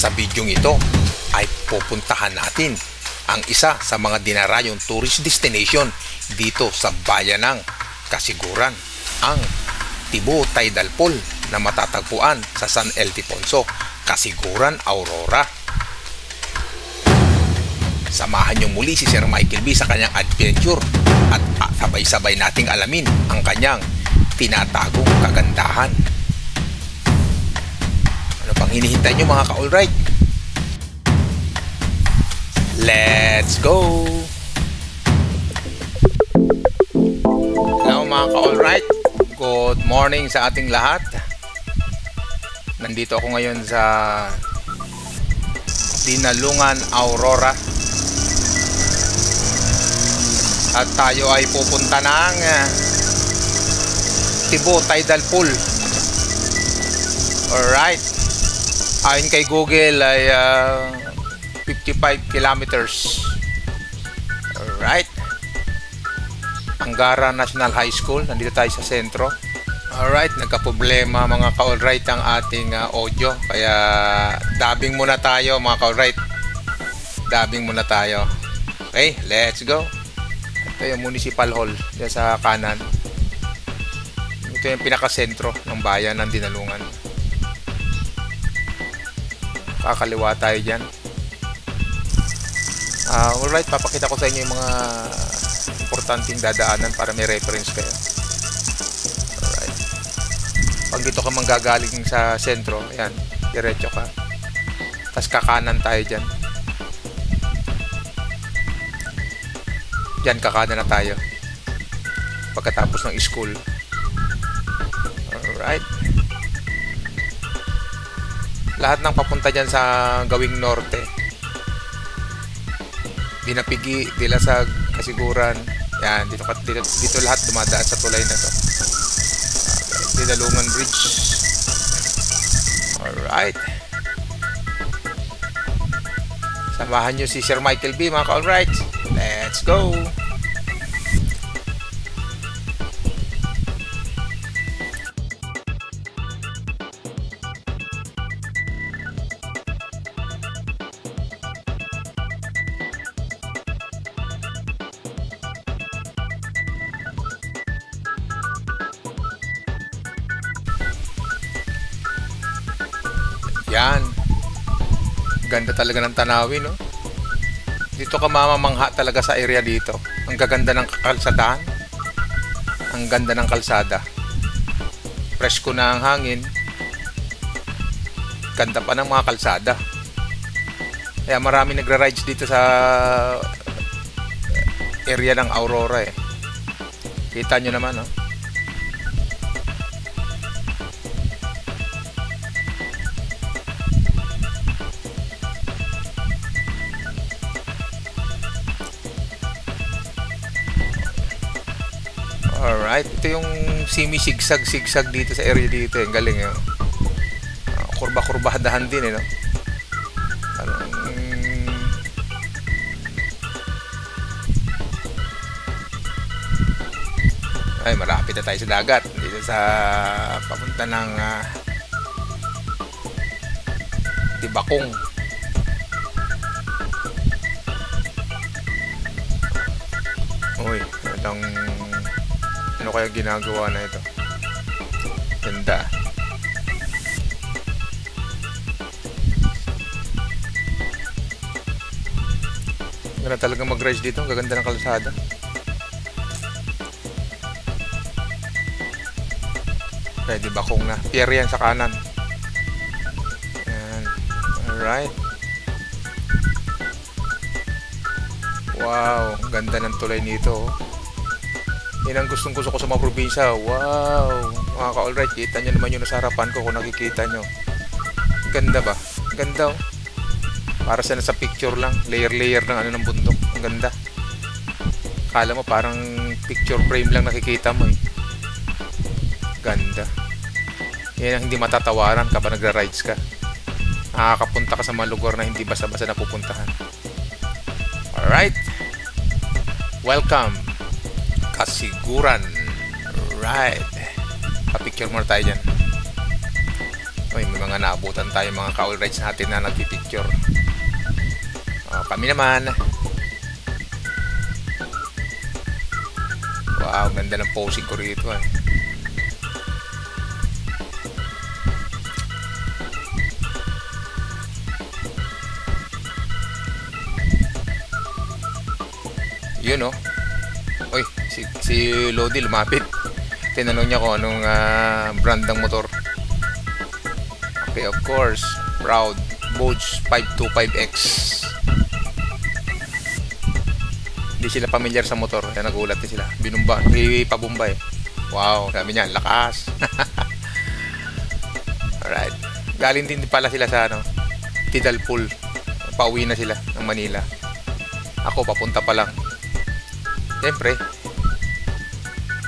Sa bidyong ito ay pupuntahan natin ang isa sa mga dinarayong tourist destination dito sa bayan ng Kasiguran, ang Tibo Tidal Pool na matatagpuan sa San Ildefonso, Kasiguran, Aurora. Samahan niyo muli si Sir Michael B sa kanyang adventure at sabay-sabay nating alamin ang kanyang tinatagong kagandahan. Ano pang hinihintay niyo mga ka-alright? Let's go! Hello mga ka-alright, good morning sa ating lahat. Nandito ako ngayon sa Dinalungan, Aurora. At tayo ay pupunta ng Tibo Tidal Pool. Alright. Ayon kay Google ay 55 kilometers. Alright. Angara National High School. Nandito tayo sa sentro. Alright. Nagka-problema mga ka-alright ang ating audio. Kaya dubbing muna tayo mga ka-alright. Dubbing muna tayo. Okay, let's go. Ito yung Municipal Hall dyan sa kanan. Ito yung pinakasentro ng bayan ng Dinalungan. Kakaliwa tayo dyan. Alright, papakita ko sa inyo yung mga importanteng dadaanan para may reference kayo. Alright. Pag dito ka manggagaling sa sentro, ayan, diretso ka. Tapos kakanan tayo dyan. Diyan kakanan na tayo pagkatapos ng school. Alright. Lahat ng papunta dyan sa gawing norte, Dinapigi, Dilasag, Kasiguran, yan, dito lahat dumadaan sa tulay na to. Dinalungan Bridge. Alright. Samahan nyo si Sir Michael B mga ka-alright. Let's go! Yan. Ganda talaga ng tanawin, no? Dito ka mamamangha talaga sa area dito. Ang gaganda ng kalsadahan. Ang ganda ng kalsada. Presko na ang hangin. Ganda pa ng mga kalsada. Kaya marami nagra-rides dito sa area ng Aurora eh. Kita nyo naman, no? Alright, ito yung simi-sigsag-sigsag dito sa area dito. Ang galing yun. Kurba-kurbadahan din eh, no? Ay, malapit na tayo sa dagat. Dito sa papunta ng Tibakong. Uy, ano kaya ginagawa na ito? Ganda. Ganda talaga mag-rise dito. Gaganda ng kalsada. Pwede Bakong na. Pier yan sa kanan. Ayan. Alright. Wow. Ganda ng tulay nito. Yan ang gustong-gusto ko sa mga probinsya. Wow! Mga ka-alright, kita nyo naman yung nasa harapan ko kung nakikita nyo. Ganda ba? Ganda oh. Para sa nasa picture lang. Layer-layer ng ano ng bundok. Ang ganda. Kala mo parang picture frame lang nakikita mo eh. Ganda. Yan ang hindi matatawaran kapag nagra-rides ka. Nakakapunta ka sa mga lugar na hindi basta-basta napupuntahan. Alright. Welcome. Kasiguran. Right. Pa-picture muna tayo dyan. Uy, may mga naabutan tayo mga ka-all rights natin na nagpipicture. Kami naman. Wow, ganda ng posing ko rito eh. Yun oh. Uy, si Lodi lumapit. Tinanong niya kung anong brand ng motor. Okay, of course, Proud Boats 525X. Hindi sila familiar sa motor, kaya nagulat din sila. Binumba, pabumba eh. Wow, sabi niya, lakas. Alright. Galing din pala sila sa Tidalpool. Pauwi na sila ng Manila. Ako, papunta pa lang. Siyempre,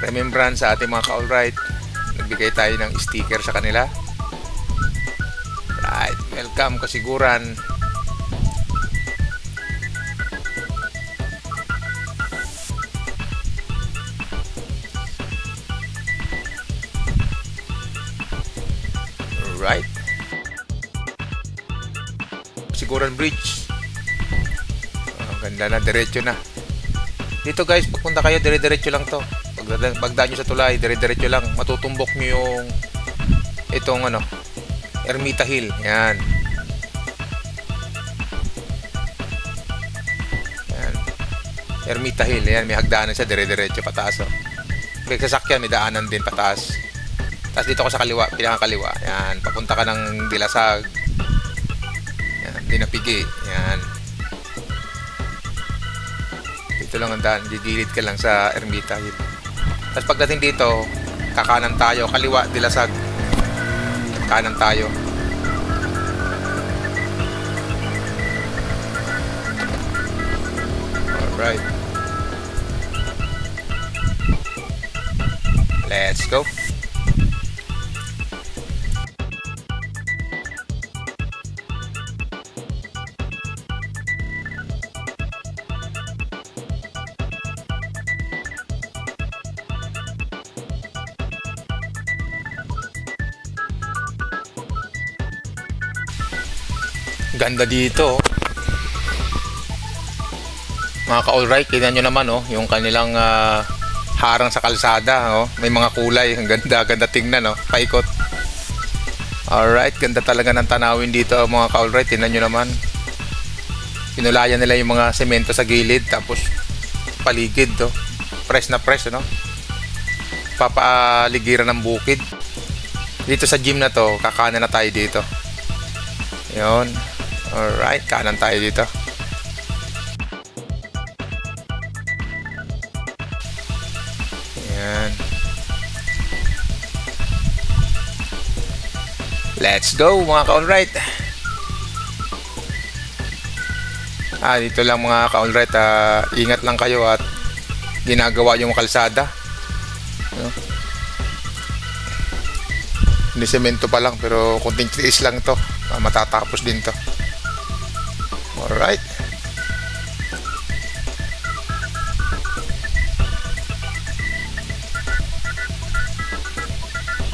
remembrance sa ating mga ka-all right. Nagbigay tayo ng sticker sa kanila. Right, welcome Kasiguran. Right. Kasiguran Bridge. Ganda na, diretso na. Dito guys, pagpunta kayo, dire-diretso lang to. Pagdaan nyo sa tulay, dire-diretso lang. Matutumbok nyo yung itong Ermita Hill. Yan. Yan. Ermita Hill. Yan, may hagdanan siya, dire-diretso pataas. May sasakyan, may daanan din pataas. Tapos dito ko sa kaliwa, pinakakaliwa. Yan, papunta ka ng Dilasag. Yan, Dinapigi. Yan. Dito lang ang daan, gigilid ka lang sa Ermita Hill. Tapos pagdating dito, kakanan tayo, kaliwa, Dilasag. Kanan tayo. Alright. Let's go. Ganda dito. Mga ka-all right, tingnan nyo naman yung kanilang harang sa kalsada. May mga kulay. Ang ganda, ganda tingnan. Paikot. Alright, ganda talaga ng tanawin dito mga ka-all right. Tingnan nyo naman. Pinulayan nila yung mga semento sa gilid. Tapos paligid. Press na press. Papaligiran ng bukid. Dito sa gym na to, kakanan na tayo dito. Yun. Alright, kanan tayo dito. Ayan. Let's go mga ka-all-right. Dito lang mga ka-all-right. Ingat lang kayo at ginagawa yung kalsada. Hindi semento pa lang pero kunting tiis lang to. Matatapos din to. Alright.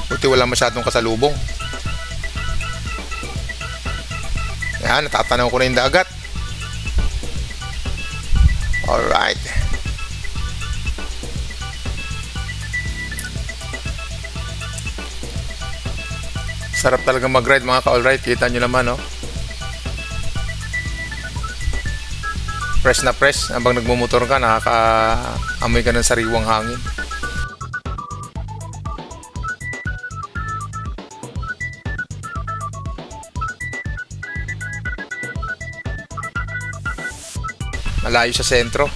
Buti wala masyadong kasalubong. Yan, natatanaw ko na yung dagat. Alright. Sarap talaga mag-ride mga ka-all-right. Kita nyo naman Press na press. Habang nagmumotor ka, nakaka-amoy ka ng sariwang hangin. Malayo sa sentro.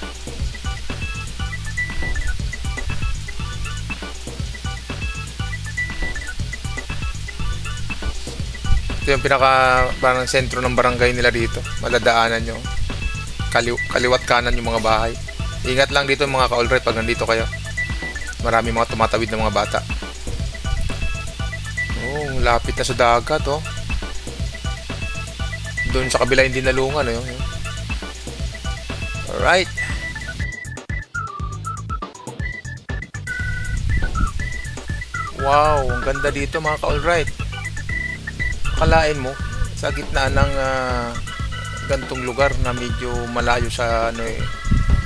Ito yung parang sentro ng barangay nila dito. Maladaanan nyo. Kaliwat kanan yung mga bahay. Ingat lang dito mga ka-all right pag nandito kayo. Marami mga tumatawid ng mga bata. Lapit na sa dagat Doon sa kabila hindi nalungan Alright. Wow, ang ganda dito mga ka-all right. akalain mo sa gitna ng gantong lugar na medyo malayo sa ano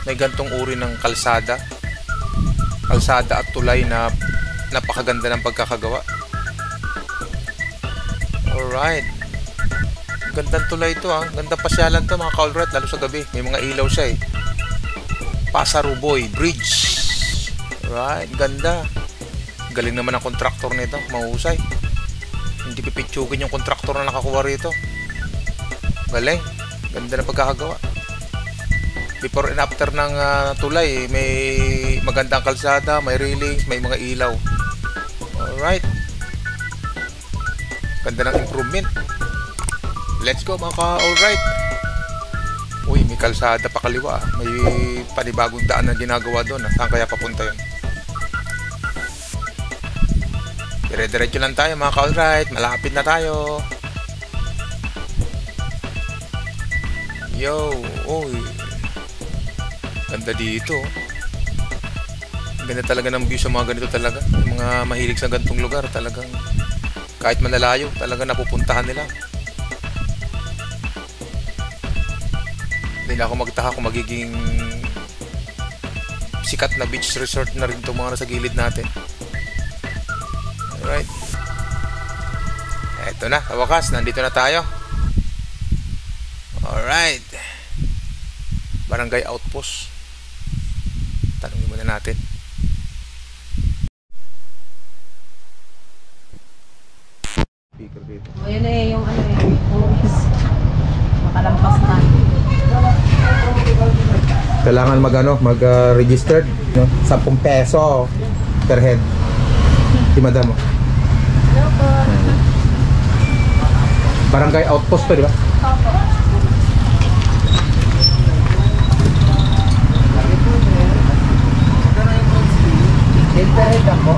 may gantong uri ng kalsada at tulay na napakaganda ng pagkakagawa. Alright, gandang tulay ito gandang pasyalan to mga ka-alright, lalo sa gabi may mga ilaw siya Pasaruboy Bridge. Alright, ganda, galing naman ang kontraktor nito, mahusay, hindi pipitsugin yung kontraktor na nakakuha rito, galing, ganda na pagkakagawa. Before and after ng tulay, may magandang kalsada, may railings, may mga ilaw. Alright, ganda ng improvement. Let's go mga ka-alright. Uy, may kalsada pa kaliwa, may panibagong daan na ginagawa doon. Saan kaya papunta yun? Dire-diretso lang tayo mga ka-alright, malapit na tayo. Yo, uy, ganda dito. Ganda talaga ng view sa mga ganito talaga. Yung mga mahilig sa gantong lugar, talagang kahit malalayo, talaga napupuntahan nila. Hindi na ako magtaka kung magiging sikat na beach resort na rin itong mga nasa gilid natin. Alright, eto na, sa wakas, nandito na tayo. Alright, Barangay Outpost. Tanungin muna natin. Speaker dito. Ayan yung makalampas na. Kailangan mag-registered, 10 peso per head. Si madam. Hello po. Barangay Outpost to, di ba? Opo. Internet ako.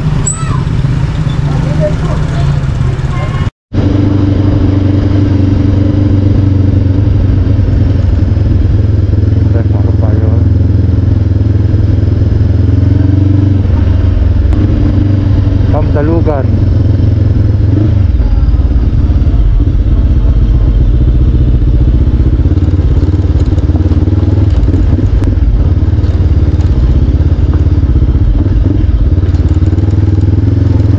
Dalugan.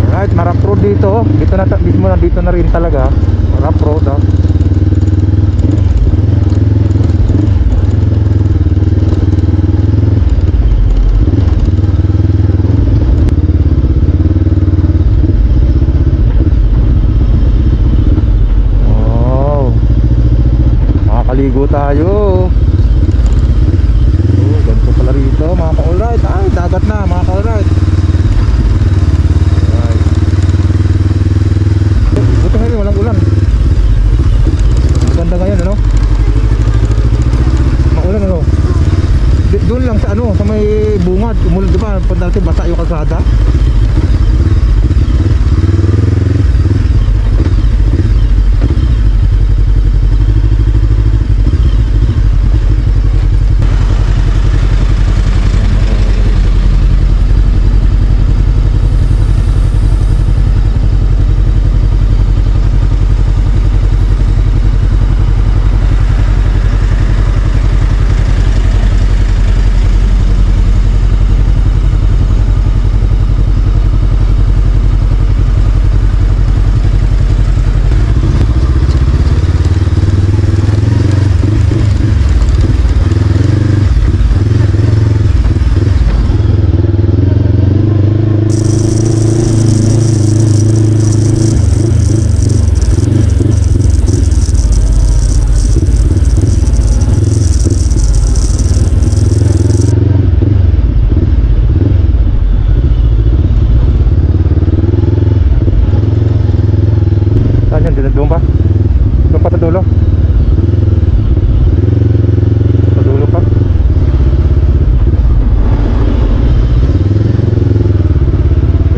Alright, marap road dito. Dito na rin talaga. Marap road Ligo tayo. Ganito pala rito mga ka-alright. Ay, dagat na mga ka-alright. Alright. Buti ngayon, walang ulan. Maganda ngayon, ano? Maulan, ano? Doon lang sa sa may bungad. Umulan, di ba? Dati basa yung kalsada. Doon pa? Doon pa sa dulo? Sa dulo pa?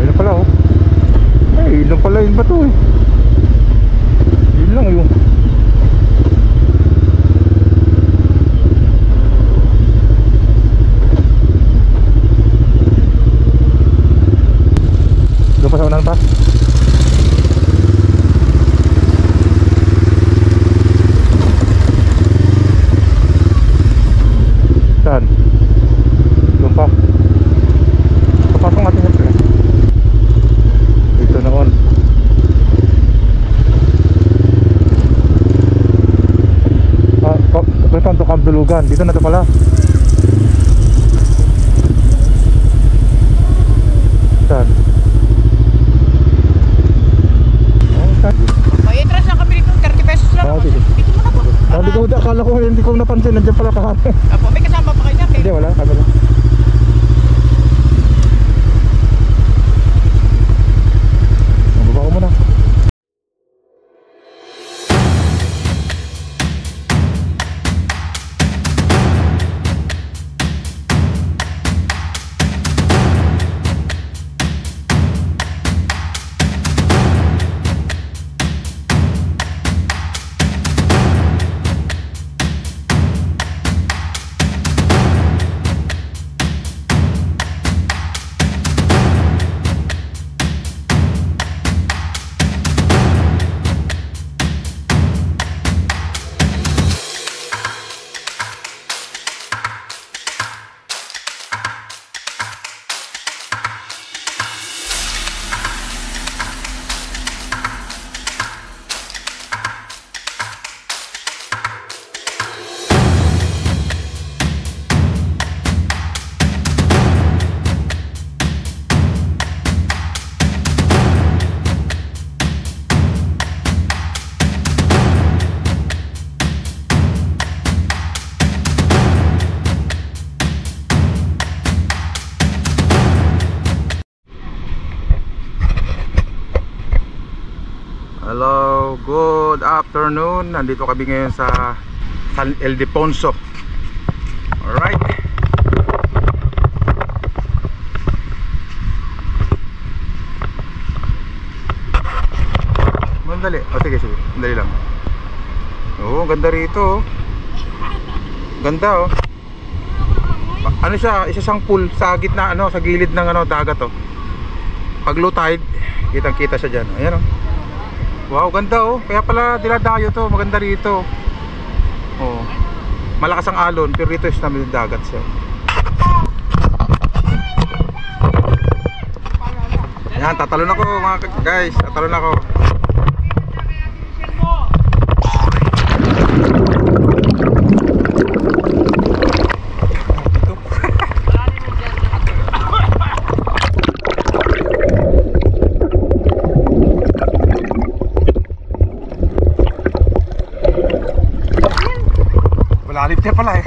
Ayun pala ay, ilong pala yun ba ito Yun lang yun. Doon pa sa unahan pa? Dagdagan, dito na to pala. Saan? May entrance lang kami dito, 30 pesos lang. Sige. Dito mo na po. Akala ko, hindi ko napansin, nandiyan pala ka. Apo, may kasama pa kayo dyan. Hindi, wala, kami lang. Mababa ko muna. Hello, good afternoon. Nandito kami ngayon sa San Ildefonso. Alright. Mandali. Sige. Mandali lang. Oo, ganda rito. Ganda oh. Ano siya? Isa siyang pool sa gitna, sa gilid ng dagat oh. Pag low tide, kitang-kita siya diyan. Ayan oh. Wow, ganda oh. Kaya pala diladayo to, maganda rito. Oh. Malakas ang alon, pero rito is namin dagat siya. Yan, tatalon ako mga guys, tatalon ako. Malalim siya pala eh.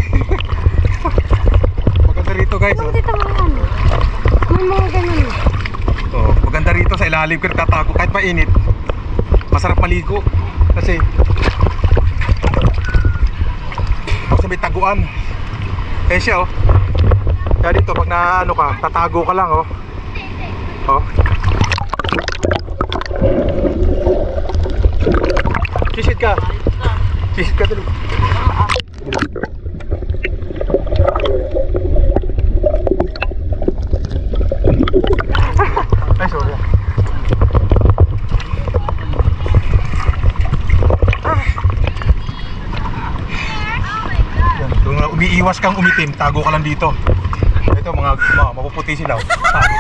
Maganda rito guys oh. May mga ganun. Oh, maganda rito sa ilalim kasi tatago kahit mainit. Masarap maligo kasi may taguan. Ayan siya oh. Kaya dito pag na ka, tatago ka lang oh. Oh. Sisit ka. Sisit ka dali. Ay, sorry. Kung umiiwas kang umitim, tago ka lang dito. Ito mga mapuputi sila. Tago.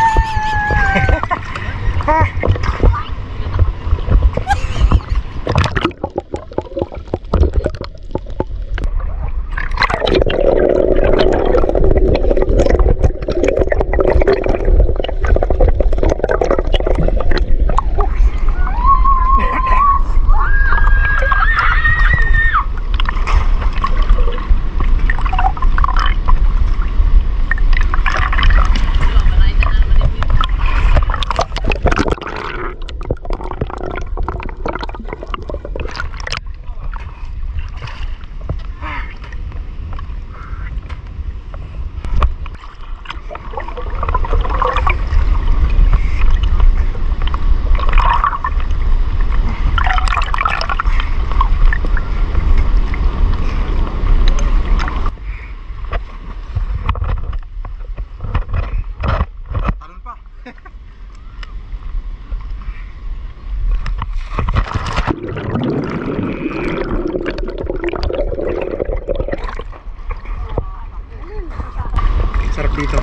Sarap dito.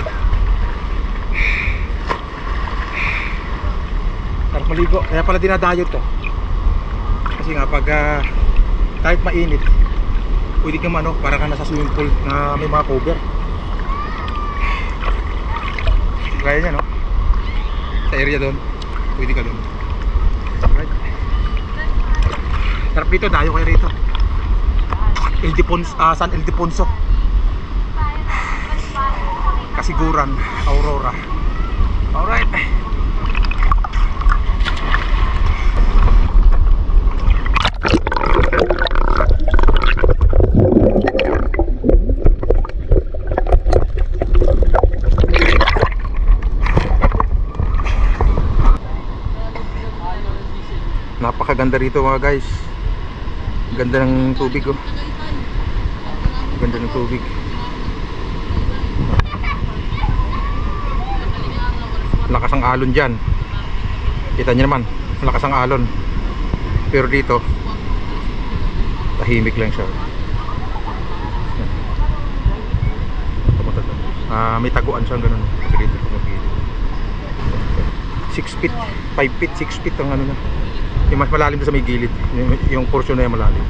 Sarap maligo. Kaya pala dinadayo to. Kasi nga pag kahit mainit, pwede kang ano, para ka nasa swimming pool na may mga cover. Gaya niya, no? Sa area doon, pwede ka doon. Alright. Sarap dito, dayo kayo rito. San Ildefonso. Kasiguran, Aurora. Alright. Napakaganda rito mga guys. Ganda ng tubig, oh. Ganda ng tubig. Lakas ang alon dyan. Kita nyo naman, lakas ang alon. Pero dito tahimik lang siya. May taguan siya ganun. Dito, 6 feet, 5 feet, 6 feet ang ano na. Yung mas malalim doon sa may gilid. Yung portion na yung malalim.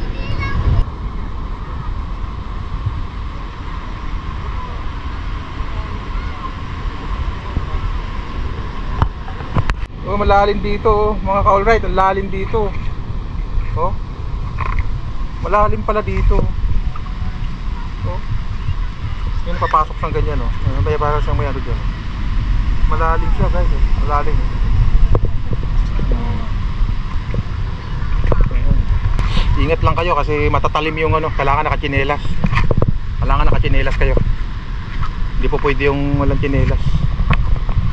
Oh, malalim dito, oh. Mga ka-alright, ang lalim dito. Oh. Malalim pala dito. Oh. Yung papasok siyang ganyan, oh. May para siyang may ano dyan. Malalim siya, guys, oh. Malalim. Ingat lang kayo kasi matatalim yung ano, kailangan nakachinelas. Kailangan nakachinelas kayo. Hindi po pwede yung walang chinelas.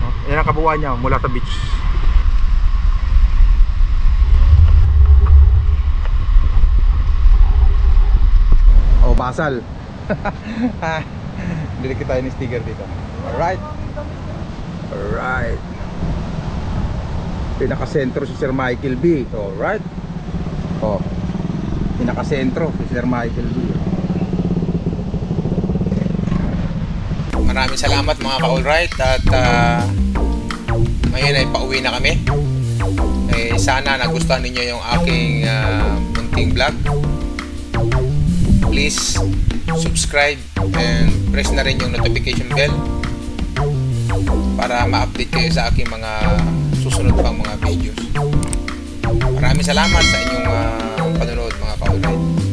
Oh. Yan ang kabuuan niya mula sa beach. Oh, basal. Dinikit tayo ni sticker dito. Alright. Alright. Pinakasentro si Sir Michael B. Alright. Oh. Pinakasentro si Sir Michael B. Maraming salamat mga ka-alright. At ngayon ay pauwi na kami. Sana nagustuhan ninyo yung aking munting vlog. Please subscribe and press na rin yung notification bell para ma-update kayo sa aking mga susunod pang mga videos. Maraming salamat sa inyong panonood mga ka-alright.